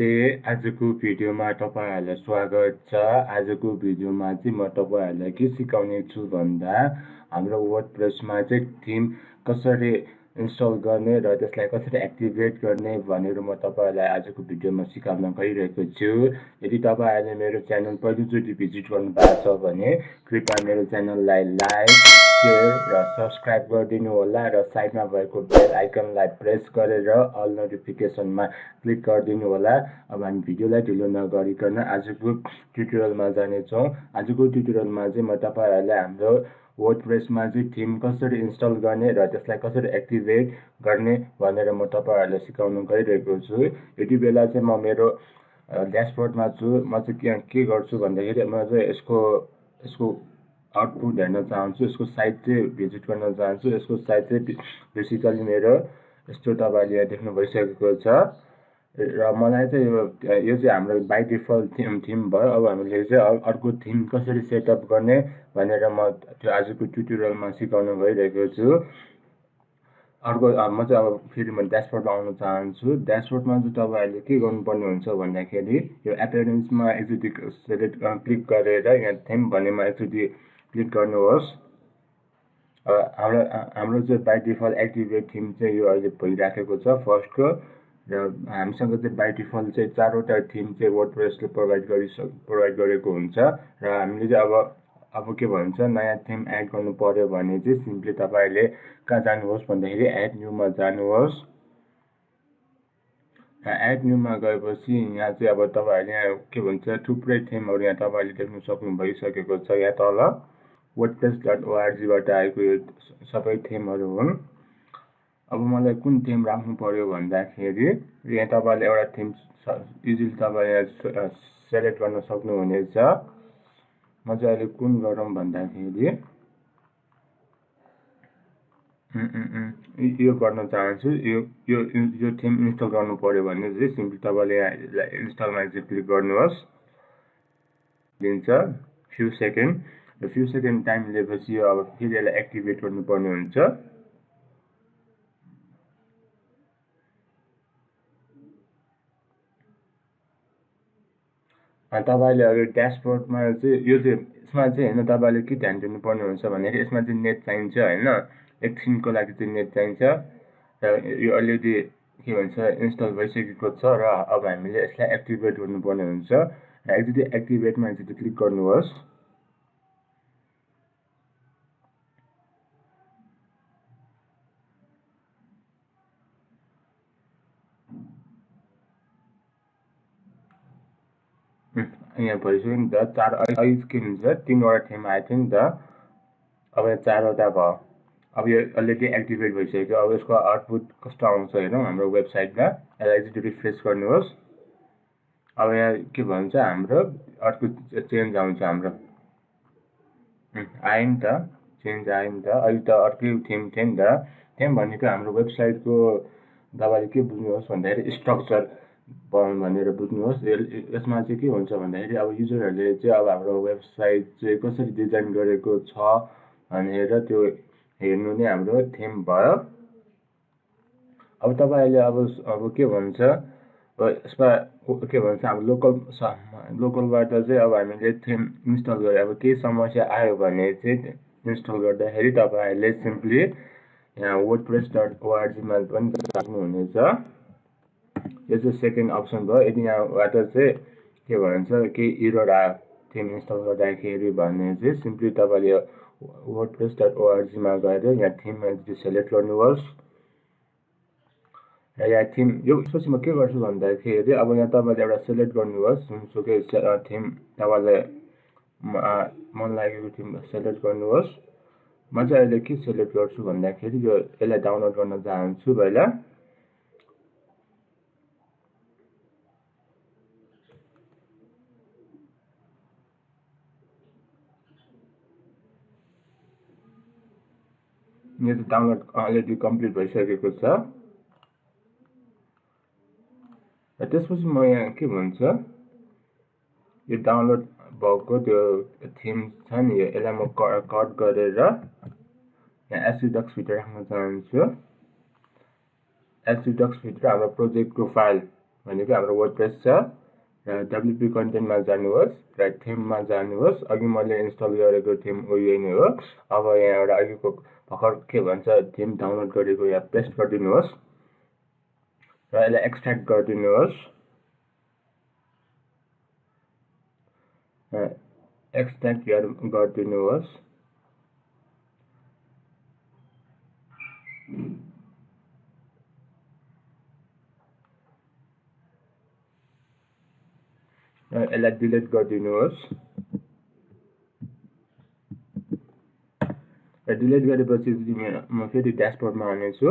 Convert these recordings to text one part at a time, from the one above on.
नमस्ते। आजको भिडियोमा तपाईहरुलाई स्वागत छ। आजको भिडियोमा चाहिँ म तपाईहरुलाई के सिकाउने छु भन्दा हाम्रो वर्डप्रेसमा चाहिँ थीम कसरी इन्स्टल गर्ने र त्यसलाई कसरी एक्टिभेट गर्ने भनेर म तपाईहरुलाई आजको भिडियोमा सिकाउन गइरहेको छु। यदि तपाईहरुले मेरो च्यानल पहिलोचोटि भिजिट गर्नुभएको छ भने कृपया मेरो च्यानललाई लाइक, शेयर र सब्स्क्राइब गरिदिनु होला र साइडमा भएको बेल आइकनलाई प्रेस गरेर अल नोटिफिकेसनमा क्लिक गरिदिनु होला। अब हामी भिडियोलाई ढिलो नगरिकन आजको ट्युटोरियलमा जानेछौँ। आजको ट्युटोरियलमा चाहिँ म तपाईहरुलाई हाम्रो वर्डप्रेसमा चाहिँ थीम कसरी इन्स्टल गर्ने र त्यसलाई कसरी एक्टिभेट गर्ने भनेर म तपाईहरुलाई सिकाउन गइरहेको छु। यति बेला चाहिँ म मेरो ड्याशबोर्डमा छु। म चाहिँ के गर्छु भन्दाखेरि म चाहिँ यसको आउटपुट हेर्न चाहन्छु, यसको साइट चाहिँ भिजिट गर्न चाहन्छु। यसको साइट चाहिँ बेसिकली मेरो यस्तो तपाईहरुले यहाँ देख्नु भइसकेको छ र मलाई चाहिँ यो चाहिँ हाम्रो बाइ डिफल्ट थीम भयो। अब हामीले चाहिँ अर्को थीम कसरी सेटअप गर्ने भनेर म त्यो आजको ट्युटोरियलमा सिकाउन गइरहेको छु। अर्को म चाहिँ अब फेरि म ड्याशबोर्डमा आउन चाहन्छु। ड्याशबोर्डमा चाहिँ तपाईहरुले के गर्नुपर्ने हुन्छ भन्दाखेरि यो एपियरेन्समा एकचोटि क्लिक गरेर यहाँ थीम भन्नेमा एकचोटि क्लिक गर्नुहोस्। हाम्रो चाहिँ बाइ डिफल्ट एक्टिभेट थीम चाहिँ यो अहिले भइराखेको छ फर्स्टको र हामीसँग चाहिँ बाइ डिफल्ट चाहिँ 4 वटा थीम चाहिँ वर्डप्रेसले प्रोभाइड गरेको हुन्छ र हामीले चाहिँ अब के भन्छ नयाँ थीम एड गर्नु पर्यो भने चाहिँ सिम्पली तपाईहरुले कहाँ जानुहोस् भन्दाखेरि एड न्यूमा जानुहोस्। एड न्यूमा गएपछि यहाँ चाहिँ अब तपाईहरुले यहाँ के भन्छ थुप्रै थीमहरु यहाँ तपाईहरुले देख्न सक्नु भइसकेको छ। यहाँ तल wordpress.org बाट आएको यो सबै थीमहरु हुन्। अब मलाई कुन थीम राख्नु पर्यो भन्दाखेरि यहाँ तपाईहरुले एउटा थीम इजिली तपाईले सेलेक्ट गर्न सक्नुहुनेछ। म चाहिँ अहिले कुन गरौँ भन्दाखेरि यो गर्न चाहन्छु। यो थीम इन्स्टल गर्नु पर्यो भने चाहिँ सिम्पली तपाईले यहाँ इन्स्टलमा चाहिँ क्लिक गर्नुहोस्। दिन्छ फ्यु सेकेन्ड टाइम लिएपछि यो अब फेरि यसलाई एक्टिभेट गर्नुपर्ने हुन्छ। तपाईले अब ड्याशबोर्डमा चाहिँ यसमा चाहिँ हैन तपाईले के ध्यान दिनुपर्ने हुन्छ भनेको यसमा चाहिँ नेट चाहिन्छ हैन, एकछिनको लागि चाहिँ नेट चाहिन्छ र यो अलरेडी के भन्छ इन्स्टल भइसकेको छ र अब हामीले यसलाई एक्टिभेट गर्नुपर्ने हुन्छ। र एकचोटि एक्टिभेटमा चाहिँ क्लिक गर्नुहोस्। यहाँ भइसक्यो नि त 4 अहिले के भन्छ 3 वटा थीम आएको थियो नि त। अब यहाँ 4 वटा भयो। अब यो अलरेडी एक्टिभेट भइसक्यो। अब यसको आउटपुट कस्तो आउँछ हेरौँ हाम्रो वेबसाइटमा। यसलाई चाहिँ रिफ्रेश गर्नुहोस्। अब यहाँ के भन्छ हाम्रो अर्को चेन्ज आउँछ हाम्रो आयो नि त, चेन्ज आयो नि त। अहिले त अर्कै थीम थियो नि त। थीम भनेको हाम्रो वेबसाइटको तपाईले के बुझ्नुहोस् भन्दाखेरि स्ट्रक्चर भनेर बुझ्नुहोस्। यसमा चाहिँ के हुन्छ भन्दाखेरि अब युजरहरुले चाहिँ अब हाम्रो वेबसाइट चाहिँ कसरी डिजाइन गरेको छ भनेर त्यो हेर्नु नै हाम्रो थीम भयो। अब तपाईहरुले अब के भन्छ यसमा के भन्छ हाम्रो लोकलबाट चाहिँ अब हामीले थीम इन्स्टल गरे अब केही समस्या आयो भने चाहिँ इन्स्टल गर्दाखेरि तपाईहरुले सिम्पली यहाँ wordpress.org मा पनि सक्नुहुनेछ। यो चाहिँ सेकेन्ड अप्सन भयो। यदि यहाँबाट चाहिँ के भन्छ केही एरर आयो थीम इन्स्टल गर्दाखेरि भने चाहिँ सिम्पली तपाईले wordpress.org मा गएर यहाँ थीममा सेलेक्ट गर्नुहोस् र यहाँ थीम यो पछि म के गर्छु भन्दाखेरि अब यहाँ तपाईले एउटा सेलेक्ट गर्नुहोस् जुनसुकै थीम तपाईलाई मन लागेको थीम सेलेक्ट गर्नुहोस्। म चाहिँ अहिले के सेलेक्ट गर्छु भन्दाखेरि यसलाई डाउनलोड गर्न चाहन्छु पहिला। यो चाहिँ डाउनलोड अलरेडी कम्प्लिट भइसकेको छ। र त्यसपछि म यहाँ के भन्छ यो डाउनलोड भएको त्यो थीम छ नि यसलाई म कट गरेर यहाँ एसडक्स भित्र राख्न चाहन्छु। एसडक्स भित्र हाम्रो प्रोजेक्टको फाइल भनेको हाम्रो वर्डप्रेस छ र WP कन्टेन्टमा जानुहोस् र थीममा जानुहोस्। अघि मैले इन्स्टल गरेको थीम यही नै हो। अब यहाँ एउटा अघिको भर्खर के भन्छ थीम डाउनलोड गरेको यहाँ पेस्ट गरिदिनुहोस् र यसलाई एक्सट्र्याक्ट गरिदिनुहोस्। एक्सट्र्याक्ट गरिदिनुहोस्। यसलाई डिलिट गरिदिनुहोस्। डिलिट गरेपछि म फेरि ड्यासबोर्डमा आउनेछु।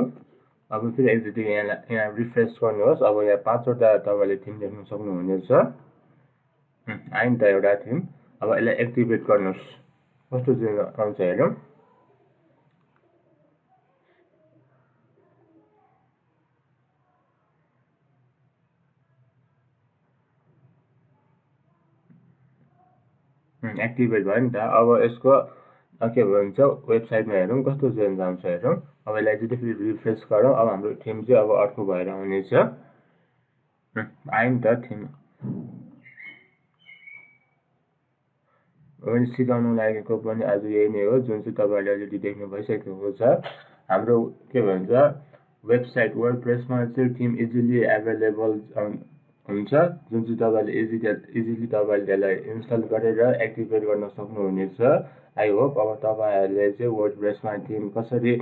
अब फेरि एकचोटि यहाँ रिफ्रेस गर्नुहोस्। अब यहाँ 5वटा तपाईँले थिम देख्न सक्नुहुनेछ। आयो नि त एउटा थिम। अब यसलाई एक्टिभेट गर्नुहोस्। कस्तो चाहिँ आउँछ हेरौँ। एक्टिभेट भयो नि त। अब यसको के भन्छ वेबसाइटमा हेरौँ कस्तो चेन्ज आउँछ हेरौँ। अब यसलाई चाहिँ फेरि रिफ्रेस गरौँ। अब हाम्रो थिम चाहिँ अब अर्को भएर आउनेछ। आयो नि त थिम। मैले सिकाउनु लागेको पनि आज यही नै हो, जुन चाहिँ तपाईँहरूले अलरेडी देख्नु भइसकेको छ। हाम्रो के भन्छ वेबसाइट वर्डप्रेसमा चाहिँ थिम इजिली एभाइलेबल हुन्छ, जुन चाहिँ तपाईँले इजिली तपाईँले त्यसलाई इन्स्टल गरेर एक्टिभेट गर्न सक्नुहुनेछ। आई होप अब तपाईँहरूले चाहिँ वर्डप्रेसमा थिम कसरी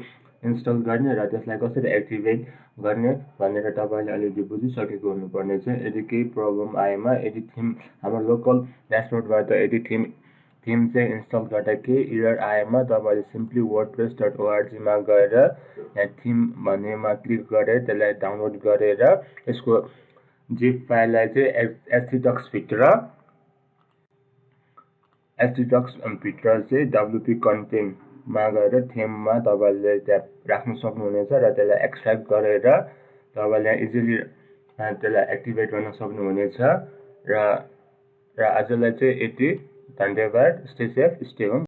इन्स्टल गर्ने र त्यसलाई कसरी एक्टिभेट गर्ने भनेर तपाईँले अलरेडी बुझिसकेको हुनुपर्नेछ। यदि केही प्रब्लम आएमा यदि थिम हाम्रो लोकल ड्यासबोर्डबाट यदि थिम चाहिँ इन्स्टल गर्दा केही इरर आएमा तपाईँले सिम्पली wordpress.org मा गएर यहाँ थिम भन्नेमा क्लिक गरेर त्यसलाई डाउनलोड गरेर यसको जिप फाइललाई चाहिँ htdocs भित्र चाहिँ WP कन्टेन्टमा गएर थिममा तपाईँले त्यहाँ राख्न सक्नुहुनेछ र त्यसलाई एक्सट्र्याक्ट गरेर तपाईँले इजिली त्यसलाई एक्टिभेट गर्न सक्नुहुनेछ। र आजलाई चाहिँ यति। धन्यवाद। Stay safe, stay home.